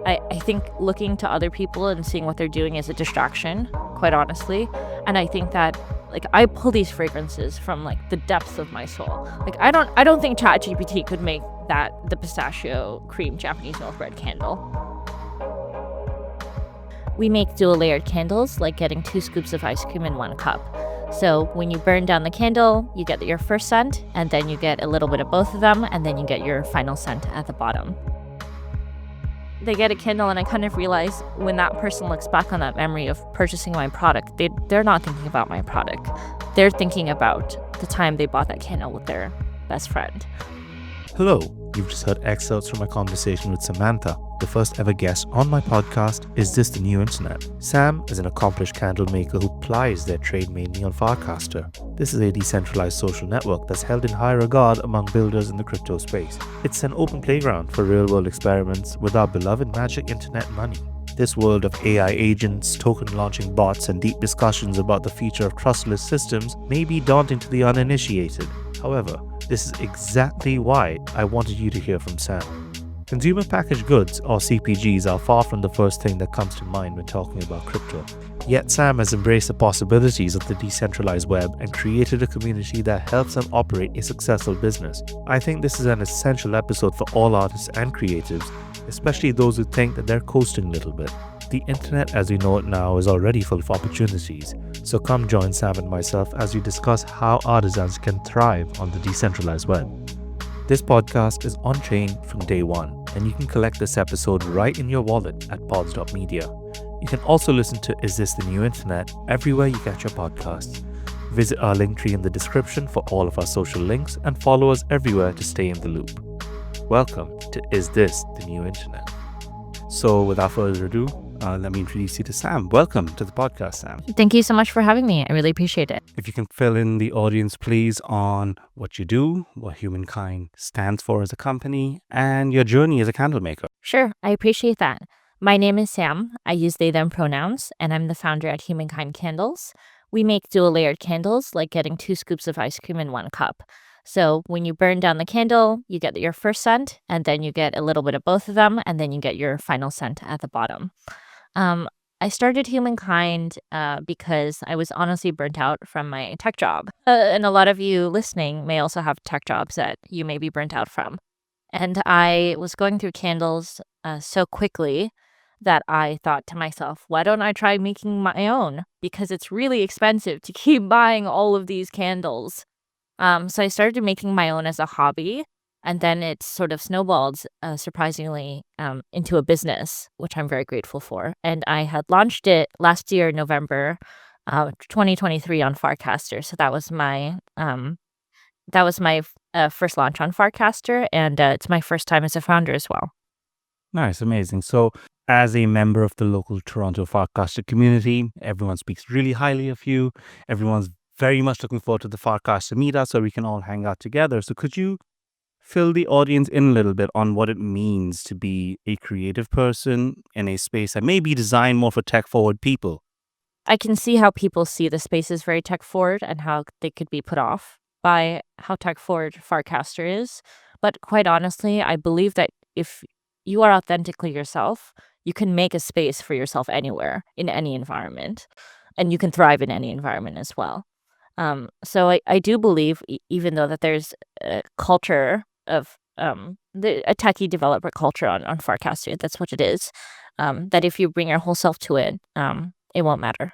I think looking to other people and seeing what they're doing is a distraction, quite honestly. And I think that I pull these fragrances from the depths of my soul. I don't think ChatGPT could make the pistachio cream Japanese milk bread candle. We make dual layered candles, like getting 2 scoops of ice cream in 1 cup. So when you burn down the candle, you get your first scent, and then you get a little bit of both of them, and then you get your final scent at the bottom. They get a candle, and I kind of realize when that person looks back on that memory of purchasing my product, they're not thinking about my product. They're thinking about the time they bought that candle with their best friend. Hello, you've just heard excerpts from my conversation with Samantha, the first ever guest on my podcast, Is This the New Internet? Sam is an accomplished candle maker who plies their trade mainly on Farcaster. This is a decentralized social network that's held in high regard among builders in the crypto space. It's an open playground for real-world experiments with our beloved magic internet money. This world of AI agents, token-launching bots, and deep discussions about the future of trustless systems may be daunting to the uninitiated. However, this is exactly why I wanted you to hear from Sam. Consumer packaged goods, or CPGs, are far from the first thing that comes to mind when talking about crypto. Yet Sam has embraced the possibilities of the decentralized web and created a community that helps them operate a successful business. I think this is an essential episode for all artists and creatives, especially those who think that they're coasting a little bit. The internet as we know it now is already full of opportunities, so come join Sam and myself as we discuss how artisans can thrive on the decentralized web. This podcast is on-chain from day one, and you can collect this episode right in your wallet at pods.media. You can also listen to Is This the New Internet everywhere you get your podcasts. Visit our link tree in the description for all of our social links and follow us everywhere to stay in the loop. Welcome to Is This the New Internet? So without further ado, let me introduce you to Sam. Welcome to the podcast, Sam. Thank you so much for having me. I really appreciate it. If you can fill in the audience, please, on what you do, what Humankind stands for as a company, and your journey as a candle maker. Sure, I appreciate that. My name is Sam. I use they, them pronouns, and I'm the founder at Humankind Candles. We make dual layered candles, like getting 2 scoops of ice cream in 1 cup. So when you burn down the candle, you get your first scent, and then you get a little bit of both of them, and then you get your final scent at the bottom. I started Humankind because I was honestly burnt out from my tech job. And a lot of you listening may also have tech jobs that you may be burnt out from. And I was going through candles so quickly that I thought to myself, why don't I try making my own? Because it's really expensive to keep buying all of these candles. So I started making my own as a hobby. And then it sort of snowballed, surprisingly, into a business, which I'm very grateful for. And I had launched it last year, November 2023 on Farcaster. So that was my first launch on Farcaster, and it's my first time as a founder as well. Nice, amazing. So as a member of the local Toronto Farcaster community, everyone speaks really highly of you. Everyone's very much looking forward to the Farcaster meetup so we can all hang out together. So could you fill the audience in a little bit on what it means to be a creative person in a space that may be designed more for tech-forward people? I can see how people see the space as very tech-forward and how they could be put off by how tech-forward Farcaster is. But quite honestly, I believe that if you are authentically yourself, you can make a space for yourself anywhere, in any environment, and you can thrive in any environment as well. So I do believe, even though that there's a culture of a techie developer culture on Farcaster, that's what it is, that if you bring your whole self to it, it won't matter.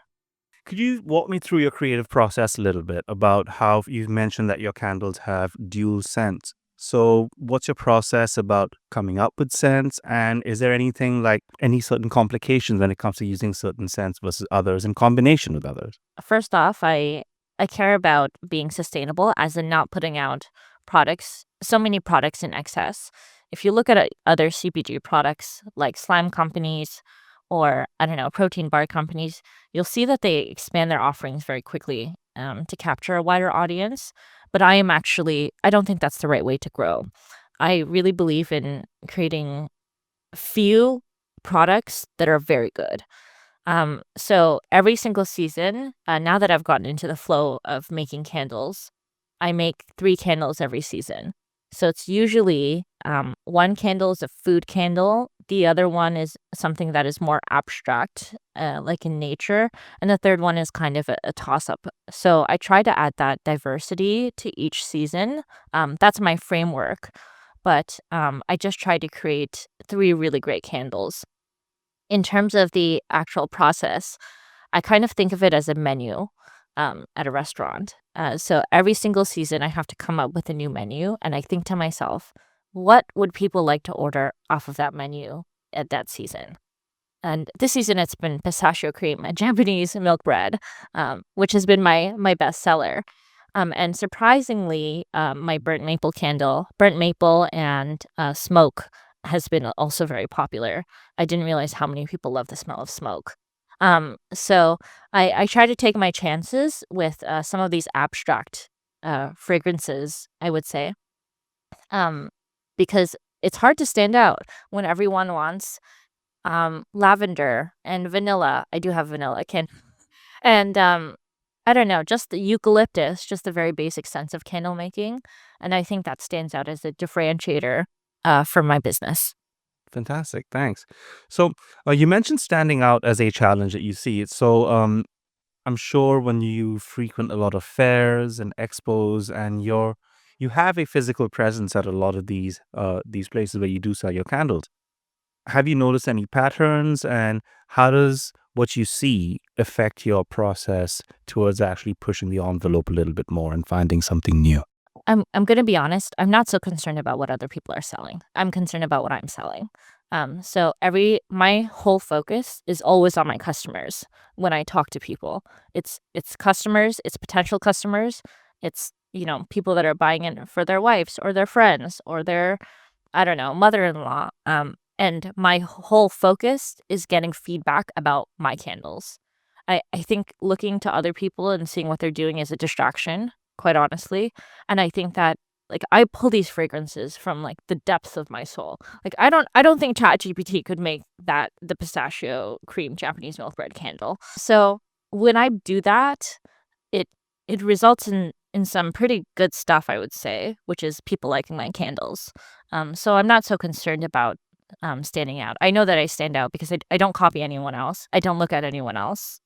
Could you walk me through your creative process a little bit about how you've mentioned that your candles have dual scents? So what's your process about coming up with scents? And is there anything like any certain complications when it comes to using certain scents versus others in combination with others? First off, I care about being sustainable, as in not putting out so many products in excess. If you look at other CPG products like slime companies or, protein bar companies, you'll see that they expand their offerings very quickly to capture a wider audience. But I don't think that's the right way to grow. I really believe in creating few products that are very good. So every single season, now that I've gotten into the flow of making candles, I make 3 candles every season. So it's usually 1 candle is a food candle The other one is something that is more abstract, like in nature. And the third one is kind of a toss up. So I try to add that diversity to each season. That's my framework. But I just try to create three really great candles. In terms of the actual process, I kind of think of it as a menu at a restaurant. So every single season, I have to come up with a new menu, and I think to myself, what would people like to order off of that menu at that season? And this season, it's been pistachio cream and Japanese milk bread, which has been my best seller. And surprisingly, my burnt maple and smoke has been also very popular. I didn't realize how many people love the smell of smoke. So I try to take my chances with some of these abstract fragrances, I would say, um, because it's hard to stand out when everyone wants lavender and vanilla. I do have vanilla, can and I don't know, just the eucalyptus, just the very basic sense of candle making, and I think that stands out as a differentiator for my business. Fantastic. Thanks. So, you mentioned standing out as a challenge that you see. I'm sure when you frequent a lot of fairs and expos, and you have a physical presence at a lot of these places where you do sell your candles. Have you noticed any patterns, and how does what you see affect your process towards actually pushing the envelope a little bit more and finding something new? I'm gonna be honest, I'm not so concerned about what other people are selling. I'm concerned about what I'm selling. So my whole focus is always on my customers when I talk to people. It's customers, it's potential customers, it's, people that are buying in for their wives or their friends or their, I don't know, mother-in-law. And my whole focus is getting feedback about my candles. I think looking to other people and seeing what they're doing is a distraction, quite honestly. And I think that like I pull these fragrances from like the depths of my soul. Like I don't think ChatGPT could make the pistachio cream Japanese milk bread candle. So when I do that, it it results in some pretty good stuff, I would say, which is people liking my candles. So I'm not so concerned about standing out. I know that I stand out because I don't copy anyone else. I don't look at anyone else.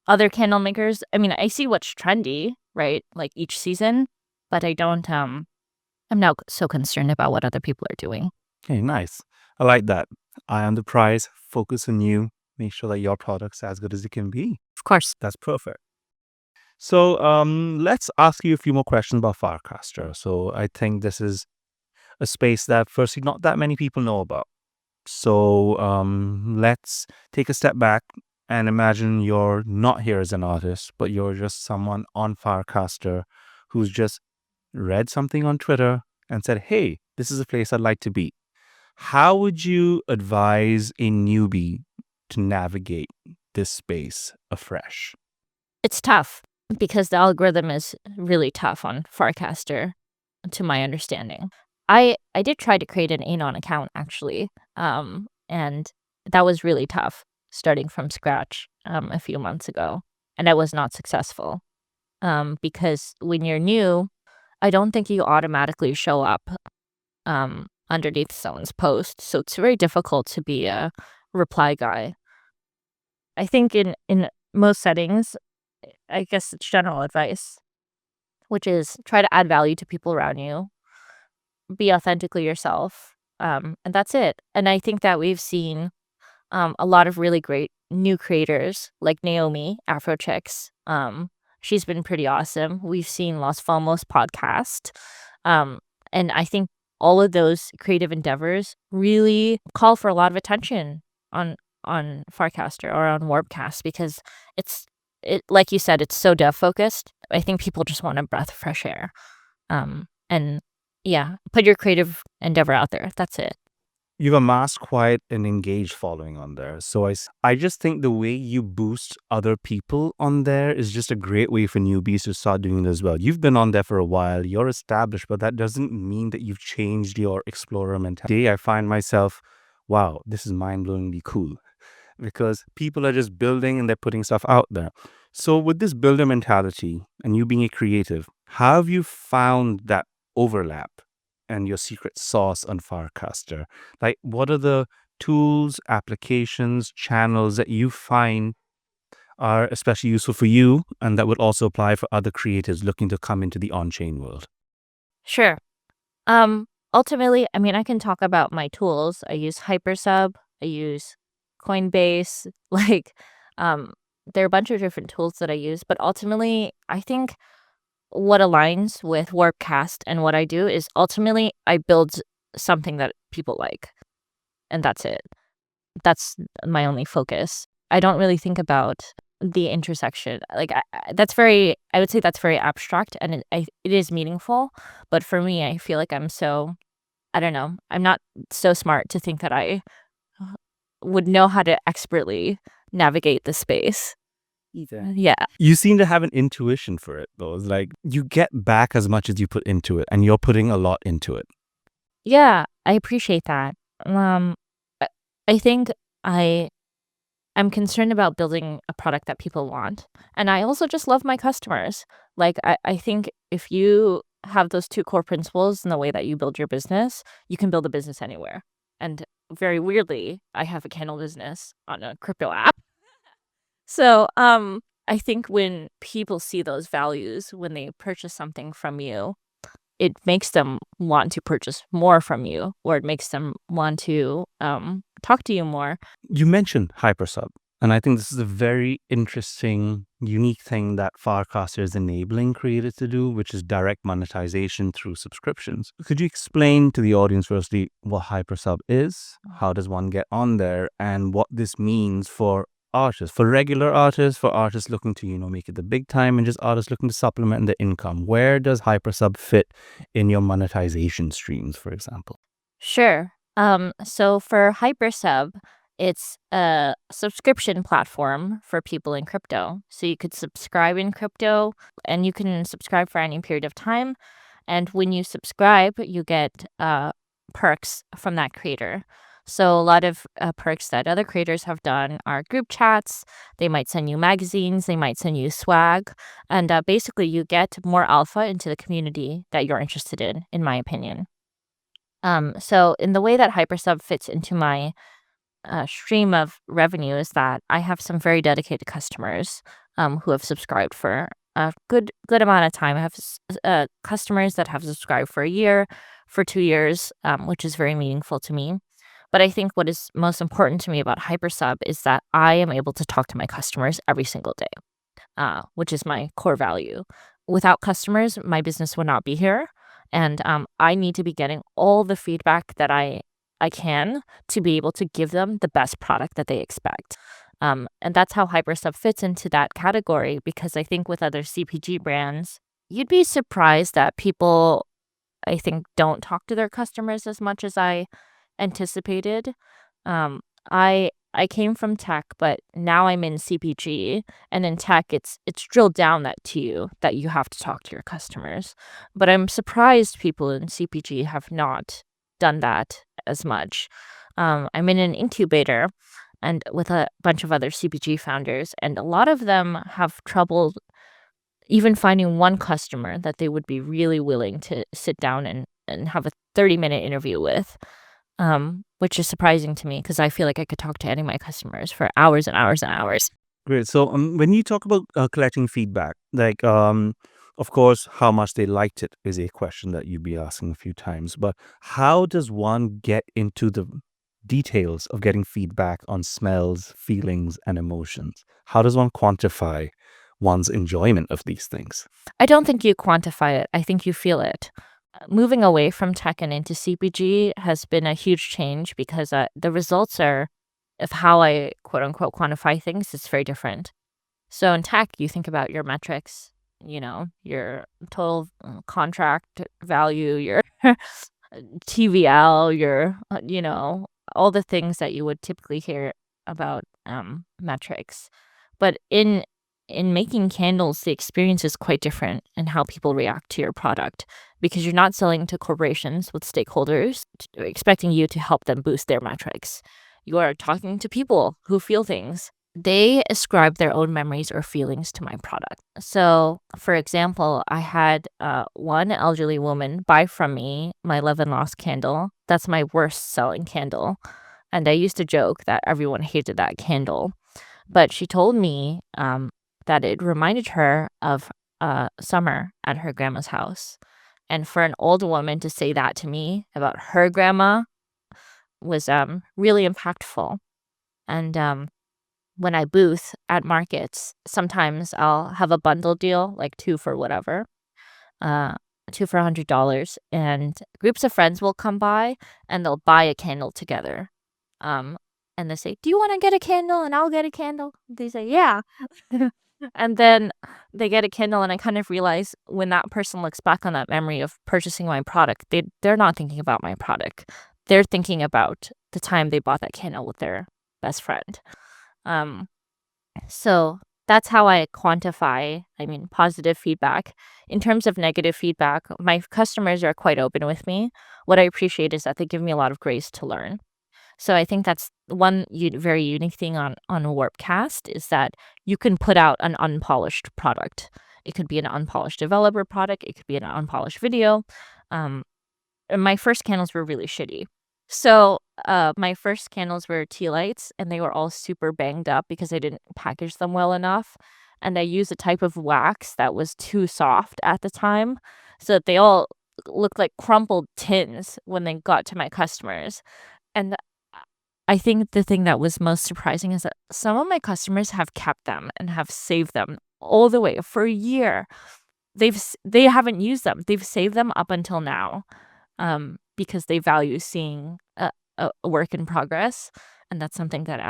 Other candle makers, I mean, I see what's trendy, right? Like each season, but I'm not so concerned about what other people are doing. Okay, nice. I like that. Eye on the prize, focus on you, make sure that your product's as good as it can be. Of course. That's perfect. So, let's ask you a few more questions about Farcaster. So, I think this is a space that, firstly, not that many people know about. So, let's take a step back and imagine you're not here as an artist, but you're just someone on Farcaster who's just read something on Twitter and said, "Hey, this is a place I'd like to be." How would you advise a newbie to navigate this space afresh? It's tough because the algorithm is really tough on Farcaster, to my understanding. I did try to create an Anon account actually, and that was really tough starting from scratch a few months ago, and I was not successful because when you're new, I don't think you automatically show up underneath someone's post, so it's very difficult to be a reply guy. I think in most settings, I guess it's general advice, which is try to add value to people around you, be authentically yourself, and that's it. And I think that we've seen a lot of really great new creators like Naomi Afro Chicks. She's been pretty awesome. We've seen Los Fomos podcast, and I think all of those creative endeavors really call for a lot of attention on Farcaster or on Warpcast because it like you said, it's so dev focused. I think people just want a breath of fresh air. And yeah, put your creative endeavor out there. That's it. You've amassed quite an engaged following on there. I just think the way you boost other people on there is just a great way for newbies to start doing it as well. You've been on there for a while, you're established, but that doesn't mean that you've changed your explorer mentality. I find myself, wow, this is mind-blowingly cool because people are just building and they're putting stuff out there. So with this builder mentality and you being a creative, how have you found that overlap? and your secret sauce on Farcaster? Like, what are the tools, applications, channels that you find are especially useful for you and that would also apply for other creators looking to come into the on-chain world? Sure. Ultimately, I mean, I can talk about my tools. I use Hypersub, I use Coinbase, like, um, there are a bunch of different tools that I use, but ultimately, I think what aligns with warpcast and what I do is ultimately I build something that people like, and that's it. That's my only focus. I don't really think about the intersection. Like, I would say that's very abstract, and it is meaningful, but for me, I feel like I don't know, I'm not so smart to think that I would know how to expertly navigate the space. Either. Yeah. You seem to have an intuition for it, though. It's like you get back as much as you put into it, and you're putting a lot into it. Yeah, I appreciate that. I I think I'm concerned about building a product that people want, and I also just love my customers. Like, I think if you have those two core principles in the way that you build your business, you can build a business anywhere. And very weirdly, I have a candle business on a crypto app. So, I think when people see those values when they purchase something from you, it makes them want to purchase more from you, or it makes them want to talk to you more. You mentioned Hypersub, and I think this is a very interesting, unique thing that Farcaster is enabling creators to do, which is direct monetization through subscriptions. Could you explain to the audience, firstly, what Hypersub is? How does one get on there? And what this means for artists, for regular artists, for artists looking to, make it the big time, and just artists looking to supplement their income? Where does Hypersub fit in your monetization streams, for example? Sure. So for Hypersub, it's a subscription platform for people in crypto. So you could subscribe in crypto, and you can subscribe for any period of time. And when you subscribe, you get perks from that creator. So a lot of perks that other creators have done are group chats. They might send you magazines. They might send you swag. And basically, you get more alpha into the community that you're interested in my opinion. So in the way that Hypersub fits into my stream of revenue is that I have some very dedicated customers who have subscribed for a good amount of time. I have customers that have subscribed for a year, for 2 years, which is very meaningful to me. But I think what is most important to me about Hypersub is that I am able to talk to my customers every single day, which is my core value. Without customers, my business would not be here. And I need to be getting all the feedback that I can to be able to give them the best product that they expect. And that's how Hypersub fits into that category, because I think with other CPG brands, you'd be surprised that people, I think, don't talk to their customers as much as I anticipated. I came from tech, but now I'm in CPG, and in tech, it's drilled down to you that you have to talk to your customers. But I'm surprised people in CPG have not done that as much. I'm in an incubator, and with a bunch of other CPG founders, and a lot of them have trouble even finding one customer that they would be really willing to sit down and have a 30-minute interview with. Which is surprising to me because I feel like I could talk to any of my customers for hours and hours and hours. Great. So when you talk about collecting feedback, like, of course, how much they liked it is a question that you'd be asking a few times. But how does one get into the details of getting feedback on smells, feelings, and emotions? How does one quantify one's enjoyment of these things? I don't think you quantify it. I think you feel it. Moving away from tech and into CPG has been a huge change because the results of how I quote unquote quantify things is very different. So in tech, you think about your metrics, your total contract value, your TVL, your, all the things that you would typically hear about metrics. But in making candles, the experience is quite different in how people react to your product, because you're not selling to corporations with stakeholders expecting you to help them boost their metrics. You are talking to people who feel things. they ascribe their own memories or feelings to my product. So, for example, I had one elderly woman buy from me my Love and Lost candle. That's my worst selling candle. And I used to joke that everyone hated that candle. But she told me that it reminded her of summer at her grandma's house. And for an old woman to say that to me about her grandma was really impactful. And when I booth at markets, sometimes I'll have a bundle deal, like two for whatever, uh, two for $100, and groups of friends will come by and they'll buy a candle together. Um, and they say, "Do you want to get a candle?" And I'll get a candle. They say, "Yeah." And then they get a candle, and I kind of realize when that person looks back on that memory of purchasing my product, they're not thinking about my product. They're thinking about the time they bought that candle with their best friend. Um, so that's how I quantify, positive feedback. In terms of negative feedback, my customers are quite open with me. What I appreciate is that they give me a lot of grace to learn. So I think that's one very unique thing on Warpcast is that you can put out an unpolished product. It could be an unpolished developer product. It could be an unpolished video. Um, and my first candles were really shitty. So my first candles were tea lights, and they were all super banged up because I didn't package them well enough. And I used a type of wax that was too soft at the time, so that they all looked like crumpled tins when they got to my customers. And I think the thing that was most surprising is that some of my customers have kept them and have saved them all the way for a year. They haven't used them. They've saved them up until now, because they value seeing a work in progress, and that's something that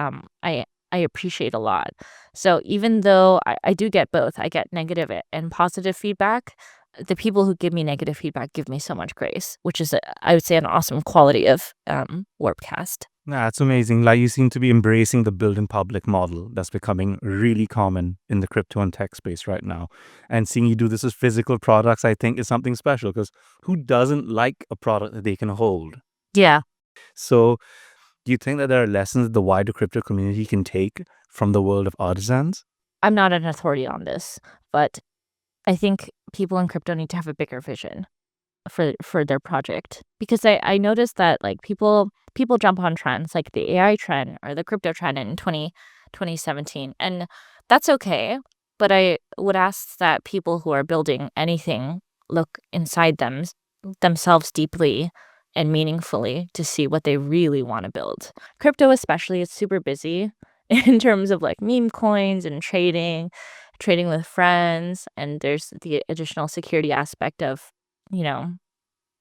I appreciate a lot. So even though I do get both, I get negative and positive feedback. The people who give me negative feedback give me so much grace, which is, I would say, an awesome quality of Warpcast. That's amazing. Like you seem to be embracing the build in public model that's becoming really common in the crypto and tech space right now. And seeing you do this with physical products, I think is something special because who doesn't like a product that they can hold? Yeah. So do you think that there are lessons that the wider crypto community can take from the world of artisans? I'm not an authority on this, but I think people in crypto need to have a bigger vision for their project, because I noticed that like people jump on trends like the AI trend or the crypto trend in 2017, and that's okay. But I would ask that people who are building anything look inside themselves deeply and meaningfully to see what they really want to build. Crypto especially is super busy in terms of like meme coins and trading with friends, and there's the additional security aspect of,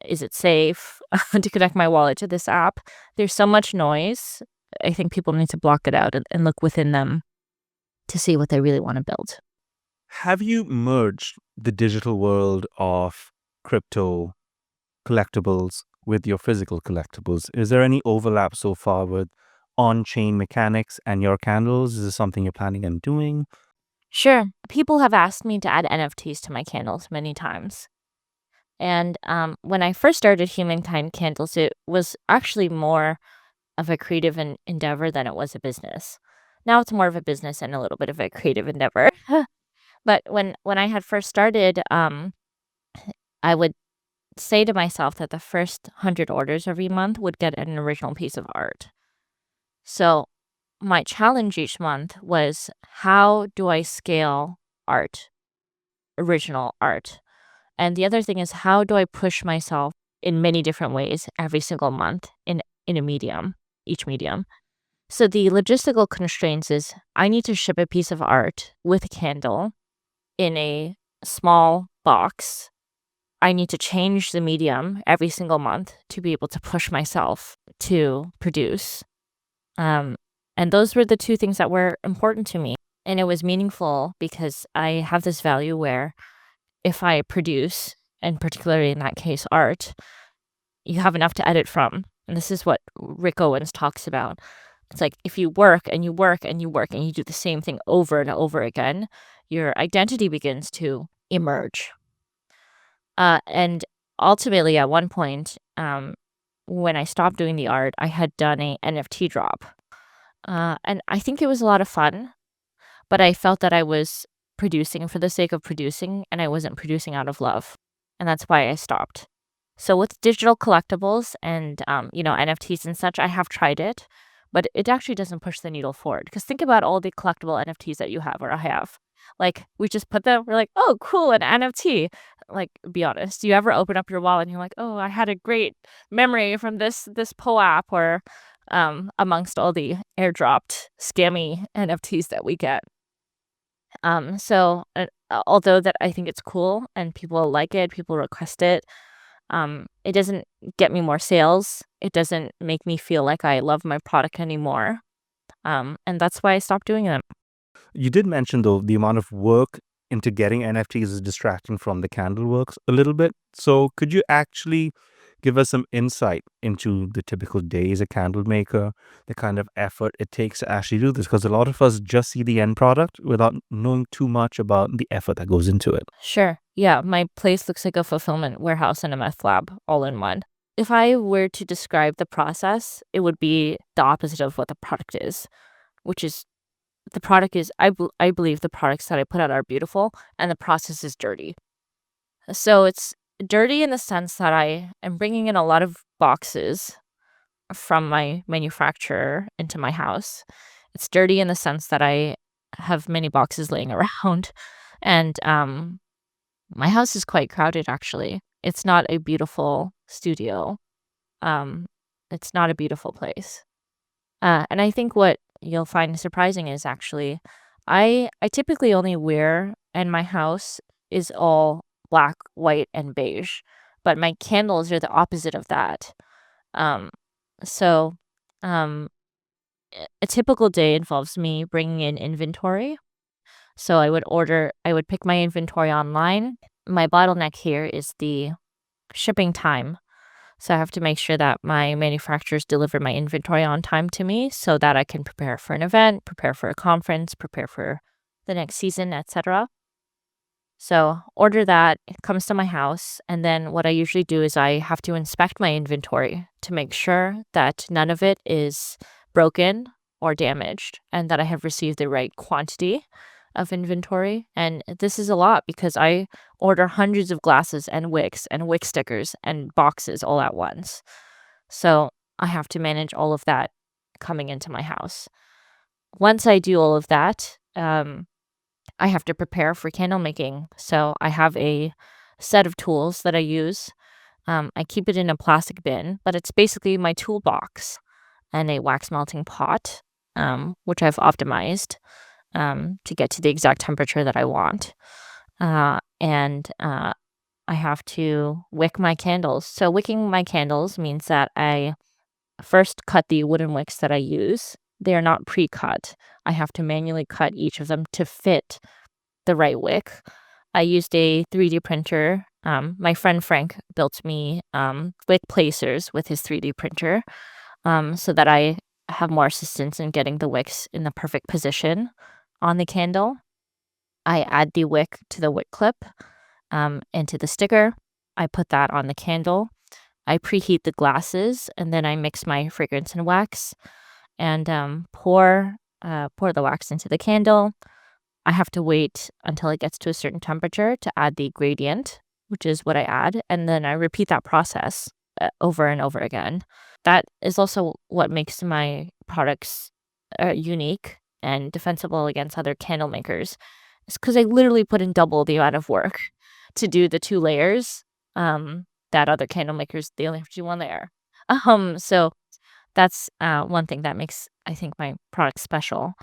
is it safe to connect my wallet to this app? There's so much noise. I think people need to block it out and look within them to see what they really want to build. Have you merged the digital world of crypto collectibles with your physical collectibles? Is there any overlap so far with on-chain mechanics and your candles? Is this something you're planning on doing? Sure. People have asked me to add NFTs to my candles many times. And when I first started Humankind Candles, it was actually more of a creative endeavor than it was a business. Now it's more of a business and a little bit of a creative endeavor. But when I had first started, I would say to myself that the first 100 orders every month would get an original piece of art. So my challenge each month was, how do I scale art, original art? And the other thing is, how do I push myself in many different ways every single month in a medium, each medium? So the logistical constraints is I need to ship a piece of art with a candle in a small box. I need to change the medium every single month to be able to push myself to produce. And those were the two things that were important to me. And it was meaningful because I have this value where if I produce, and particularly in that case, art, you have enough to edit from. And this is what Rick Owens talks about. It's like if you work and you work and you work and you do the same thing over and over again, your identity begins to emerge. And ultimately, at one point, when I stopped doing the art, I had done a NFT drop. And I think it was a lot of fun. but I felt that I was producing for the sake of producing and I wasn't producing out of love. And that's why I stopped. So with digital collectibles and NFTs and such, I have tried it, but it actually doesn't push the needle forward. Because think about all the collectible NFTs that you have or I have. Like we just put them, we're like, oh, cool, an NFT. Like, be honest, do you ever open up your wallet and you're like, oh, I had a great memory from this POAP or amongst all the airdropped scammy NFTs that we get. Although that I think it's cool and people like it, people request it, it doesn't get me more sales. It doesn't make me feel like I love my product anymore. And that's why I stopped doing them. You did mention, though, the amount of work into getting NFTs is distracting from the candle works a little bit. So could you actually give us some insight into the typical day as a candle maker, the kind of effort it takes to actually do this? Because a lot of us just see the end product without knowing too much about the effort that goes into it. Sure. Yeah, my place looks like a fulfillment warehouse and a meth lab all in one. If I were to describe the process, it would be the opposite of what the product is, which is the product is, I believe the products that I put out are beautiful and the process is dirty. So it's dirty in the sense that I am bringing in a lot of boxes from my manufacturer into my house. It's dirty in the sense that I have many boxes laying around. And my house is quite crowded, actually. It's not a beautiful studio. Um, it's not a beautiful place. And I think what you'll find surprising is actually, I typically only wear, and my house is all black, white, and beige, but my candles are the opposite of that. Um, so, um, a typical day involves me bringing in inventory. So I would pick my inventory online. My bottleneck here is the shipping time. So I have to make sure that my manufacturers deliver my inventory on time to me so that I can prepare for an event, prepare for a conference, prepare for the next season, etc. So order that, it comes to my house, and then what I usually do is I have to inspect my inventory to make sure that none of it is broken or damaged and that I have received the right quantity of inventory. And this is a lot because I order hundreds of glasses and wick stickers and boxes all at once. So I have to manage all of that coming into my house. Once I do all of that, I have to prepare for candle making. So I have a set of tools that I use. I keep it in a plastic bin, but it's basically my toolbox and a wax melting pot, which I've optimized to get to the exact temperature that I want. And I have to wick my candles. So wicking my candles means that I first cut the wooden wicks that I use. They are not pre-cut. I have to manually cut each of them to fit the right wick. I used a 3D printer. My friend Frank built me wick placers with his 3D printer so that I have more assistance in getting the wicks in the perfect position on the candle. I add the wick to the wick clip into the sticker. I put that on the candle. I preheat the glasses and then I mix my fragrance and wax and pour the wax into the candle. I have to wait until it gets to a certain temperature to add the gradient, which is what I add, and then I repeat that process over and over again. That is also what makes my products unique and defensible against other candle makers. It's because I literally put in double the amount of work to do the 2 layers that other candle makers, they only have to do 1 layer. So that's one thing that makes, I think, my product special.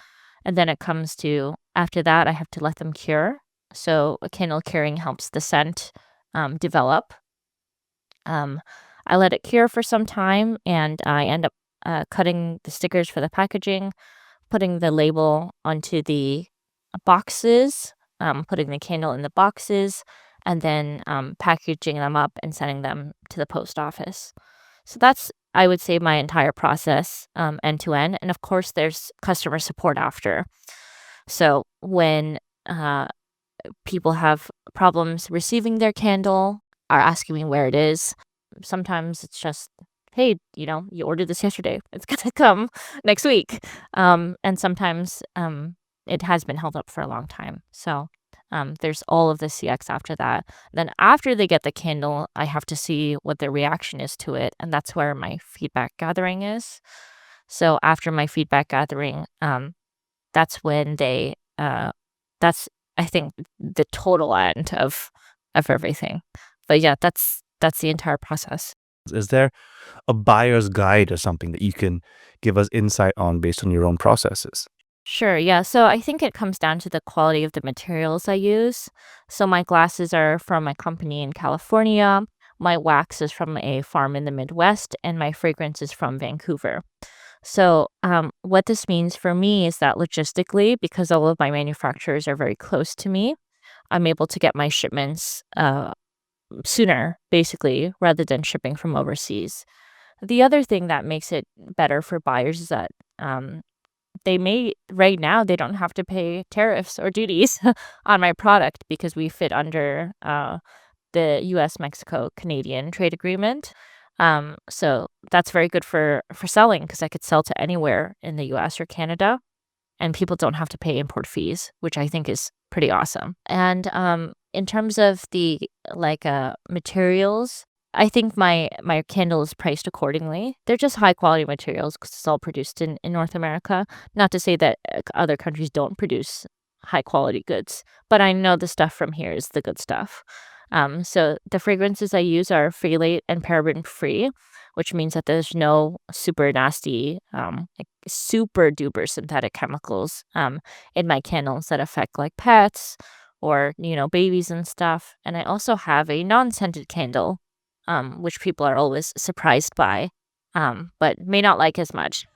And then it comes to, after that, I have to let them cure. So candle curing helps the scent develop. I let it cure for some time, and I end up cutting the stickers for the packaging, putting the label onto the boxes, putting the candle in the boxes, and then packaging them up and sending them to the post office. So that's, I would say, my entire process end to end. And of course, there's customer support after. So when people have problems receiving their candle, are asking me where it is, sometimes it's just, hey, you ordered this yesterday. It's going to come next week. And sometimes it has been held up for a long time. So there's all of the CX after that. Then after they get the candle, I have to see what their reaction is to it, and that's where my feedback gathering is. So after my feedback gathering, that's when that's I think the total end of everything. But yeah, that's the entire process. Is there a buyer's guide or something that you can give us insight on based on your own processes? Sure, yeah. So I think it comes down to the quality of the materials I use. So my glasses are from my company in California, my wax is from a farm in the Midwest, and my fragrance is from Vancouver. So, what this means for me is that logistically, because all of my manufacturers are very close to me, I'm able to get my shipments sooner, basically, rather than shipping from overseas. The other thing that makes it better for buyers is that right now, they don't have to pay tariffs or duties on my product because we fit under the US Mexico Canadian trade agreement. So that's very good for selling because I could sell to anywhere in the US or Canada and people don't have to pay import fees, which I think is pretty awesome. And in terms of the materials, I think my candle is priced accordingly. They're just high quality materials because it's all produced in North America. Not to say that other countries don't produce high quality goods, but I know the stuff from here is the good stuff. So the fragrances I use are phthalate and paraben free, which means that there's no super nasty, super duper synthetic chemicals in my candles that affect like pets or babies and stuff. And I also have a non-scented candle, which people are always surprised by, but may not like as much.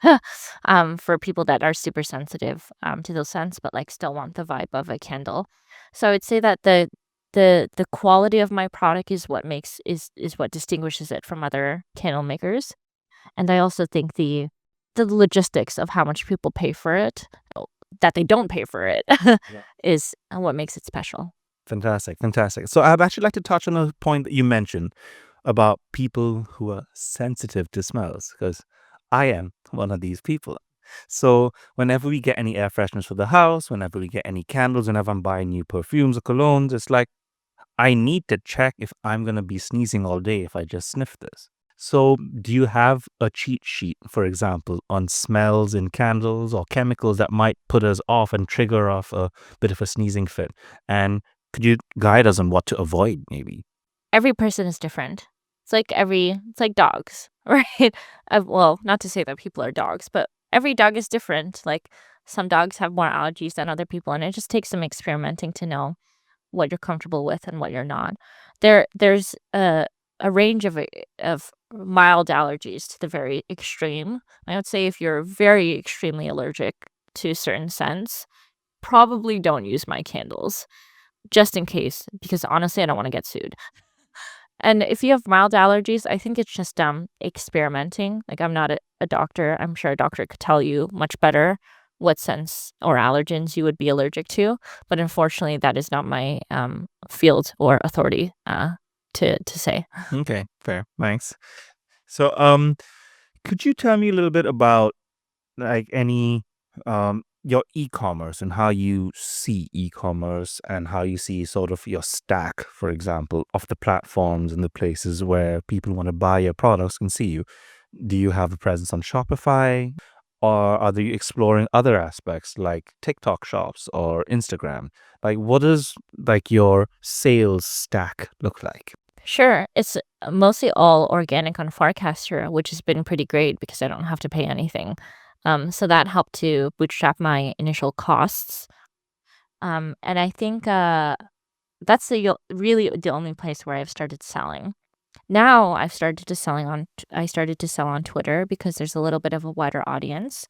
For people that are super sensitive to those scents, but like still want the vibe of a candle. So I would say that the quality of my product is what distinguishes it from other candle makers. And I also think the logistics of how much people pay for it, that they don't pay for it, is what makes it special. Fantastic, fantastic. So I'd actually like to touch on a point that you mentioned about people who are sensitive to smells, because I am one of these people. So whenever we get any air fresheners for the house, whenever we get any candles, whenever I'm buying new perfumes or colognes, it's like I need to check if I'm going to be sneezing all day if I just sniff this. So do you have a cheat sheet, for example, on smells in candles or chemicals that might put us off and trigger off a bit of a sneezing fit? And could you guide us on what to avoid, maybe? Every person is different. It's like dogs, right? Well, not to say that people are dogs, but every dog is different. Like some dogs have more allergies than other people, and it just takes some experimenting to know what you're comfortable with and what you're not. There's a range of mild allergies to the very extreme. I would say if you're very extremely allergic to certain scents, probably don't use my candles, just in case, because honestly, I don't want to get sued. And if you have mild allergies, I think it's just experimenting. Like I'm not a doctor. I'm sure a doctor could tell you much better what scents or allergens you would be allergic to. But unfortunately, that is not my field or authority to say. Okay, fair. Thanks. So, could you tell me a little bit about like any your e-commerce and how you see e-commerce and how you see sort of your stack, for example, of the platforms and the places where people want to buy your products can see you? Do you have a presence on Shopify, or are you exploring other aspects like TikTok shops or Instagram? Like, what does like your sales stack look like? Sure, it's mostly all organic on Farcaster, which has been pretty great because I don't have to pay anything. So that helped to bootstrap my initial costs. And I think that's really the only place where I've started selling. Now I started to sell on Twitter because there's a little bit of a wider audience.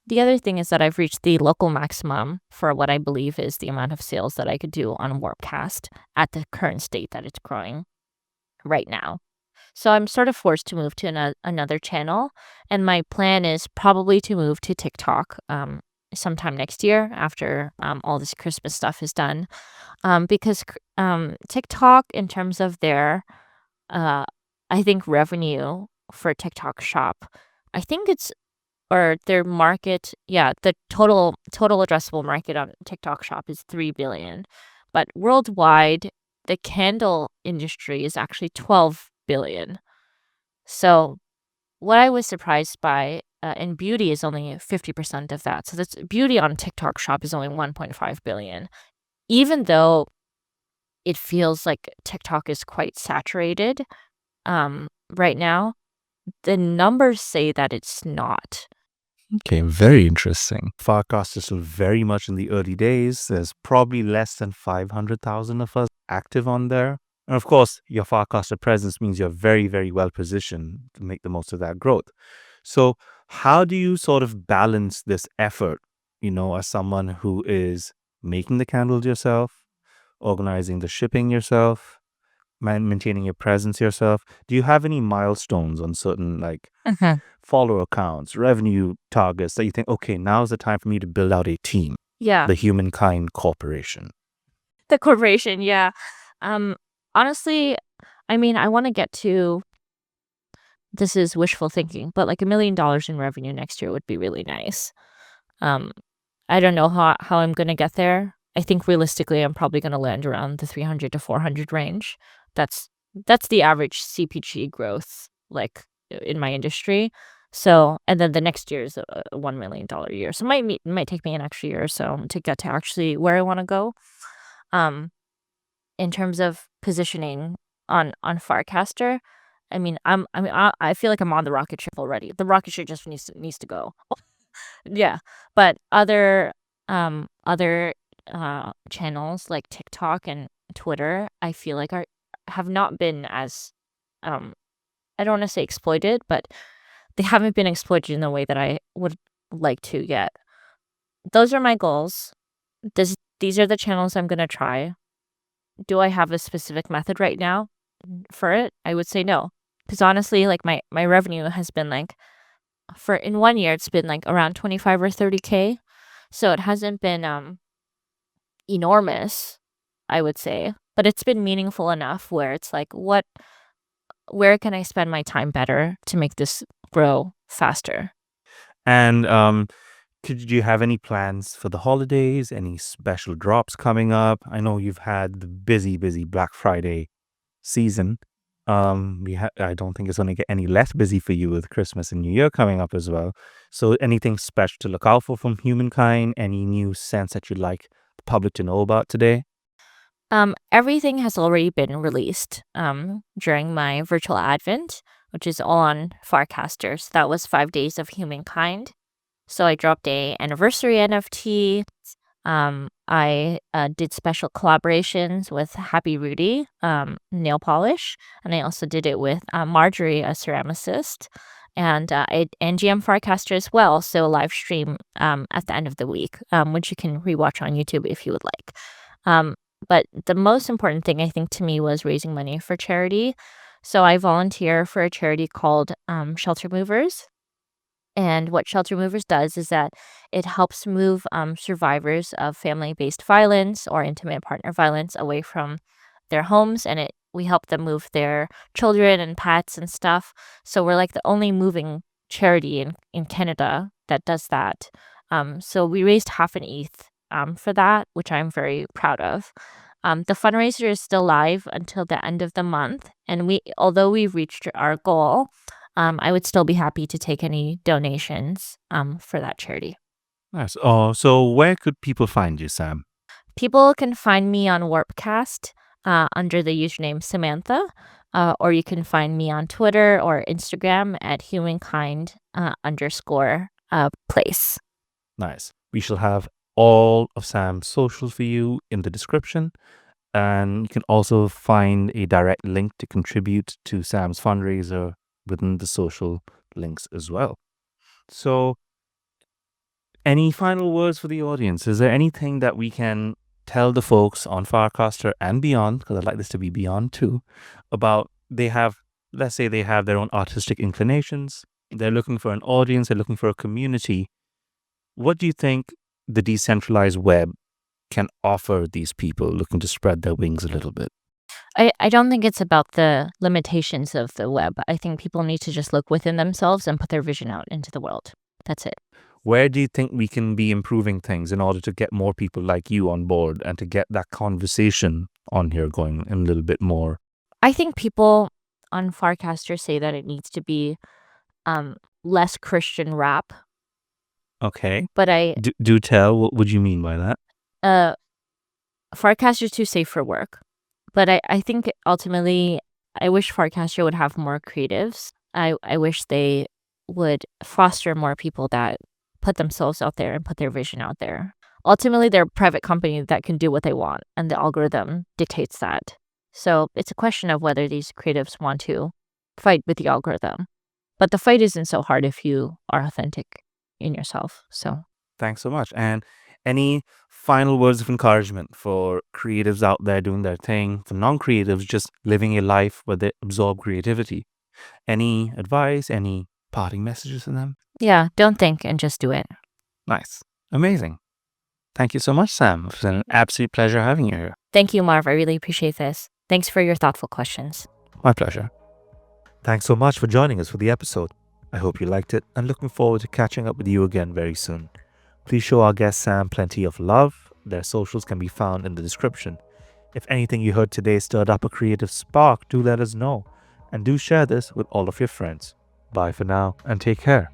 The other thing is that I've reached the local maximum for what I believe is the amount of sales that I could do on Warpcast at the current state that it's growing right now. So I'm sort of forced to move to another channel, and my plan is probably to move to TikTok sometime next year after all this Christmas stuff is done. Because TikTok, in terms of their, I think revenue for TikTok Shop, I think it's or their market, the total addressable market on TikTok Shop is 3 billion. But worldwide, the candle industry is actually 12 billion. So what I was surprised by, and beauty is only 50% of that. So that's beauty on TikTok Shop is only 1.5 billion. Even though it feels like TikTok is quite saturated right now, the numbers say that it's not. Okay, very interesting. Farcaster is still very much in the early days. There's probably less than 500,000 of us active on there. And of course, your Farcaster presence means you're very, very well positioned to make the most of that growth. So, how do you sort of balance this effort, as someone who is making the candles yourself, organizing the shipping yourself, maintaining your presence yourself? Do you have any milestones on certain follower accounts, revenue targets that you think, okay, now's the time for me to build out a team, Yeah. the Humankind Corporation? The corporation, yeah. Honestly, I mean, I want to get to, this is wishful thinking, but like $1 million in revenue next year would be really nice. I don't know how I'm going to get there. I think realistically, I'm probably going to land around the 300 to 400 range. That's the average CPG growth, like in my industry. So, and then the next year is a $1 million year. So it might take me an extra year or so to get to actually where I want to go. In terms of positioning on Farcaster, I feel like I'm on the rocket ship already. The rocket ship just needs to go. Yeah, but other channels like TikTok and Twitter, I feel like have not been as I don't want to say exploited, but they haven't been exploited in the way that I would like to yet. Those are my goals. These are the channels I'm gonna try. Do I have a specific method right now for it? I would say no, because honestly, like my revenue has been like, in 1 year, it's been like around 25 or 30K. So it hasn't been enormous, I would say, but it's been meaningful enough where it's like, where can I spend my time better to make this grow faster? And do you have any plans for the holidays? Any special drops coming up? I know you've had the busy, busy Black Friday season. I don't think it's going to get any less busy for you with Christmas and New Year coming up as well. So anything special to look out for from Humankind? Any new scents that you'd like the public to know about today? Everything has already been released during my virtual advent, which is all on Farcaster. So that was 5 days of Humankind. So I dropped a anniversary NFT. I did special collaborations with Happy Rudy nail polish, and I also did it with Marjorie, a ceramicist, and GM Farcaster as well. So a live stream at the end of the week, which you can rewatch on YouTube if you would like. But the most important thing, I think, to me was raising money for charity. So I volunteer for a charity called Shelter Movers. And what Shelter Movers does is that it helps move survivors of family-based violence or intimate partner violence away from their homes, and we help them move their children and pets and stuff. So we're like the only moving charity in Canada that does that. So we raised half an ETH for that, which I'm very proud of. The fundraiser is still live until the end of the month, and although we've reached our goal, I would still be happy to take any donations for that charity. Nice. Oh, so where could people find you, Sam? People can find me on Warpcast under the username Samantha, or you can find me on Twitter or Instagram at humankind _place. Nice. We shall have all of Sam's socials for you in the description. And you can also find a direct link to contribute to Sam's fundraiser within the social links as well. So, any final words for the audience? Is there anything that we can tell the folks on Farcaster and beyond, because I'd like this to be beyond too, about let's say they have their own artistic inclinations, they're looking for an audience, they're looking for a community. What do you think the decentralized web can offer these people looking to spread their wings a little bit? I don't think it's about the limitations of the web. I think people need to just look within themselves and put their vision out into the world. That's it. Where do you think we can be improving things in order to get more people like you on board and to get that conversation on here going a little bit more? I think people on Farcaster say that it needs to be less Christian rap, Okay. but Do tell, what would you mean by that? uh Farcaster is too safe for work. But I think ultimately I wish Farcaster would have more creatives. I wish they would foster more people that put themselves out there and put their vision out there. Ultimately, they're a private company that can do what they want, and the algorithm dictates that. So it's a question of whether these creatives want to fight with the algorithm. But the fight isn't so hard if you are authentic in yourself. So Thanks so much. And any final words of encouragement for creatives out there doing their thing, for non-creatives just living a life where they absorb creativity? Any advice, any parting messages for them? yeah, don't think and just do it. Nice. Amazing. Thank you so much, Sam. It's an absolute pleasure having you here. Thank you, Marv. I really appreciate this. Thanks for your thoughtful questions. My pleasure. Thanks so much for joining us for the episode. I hope you liked it and looking forward to catching up with you again very soon. Please show our guest Sam plenty of love. Their socials can be found in the description. If anything you heard today stirred up a creative spark, do let us know. And do share this with all of your friends. Bye for now and take care.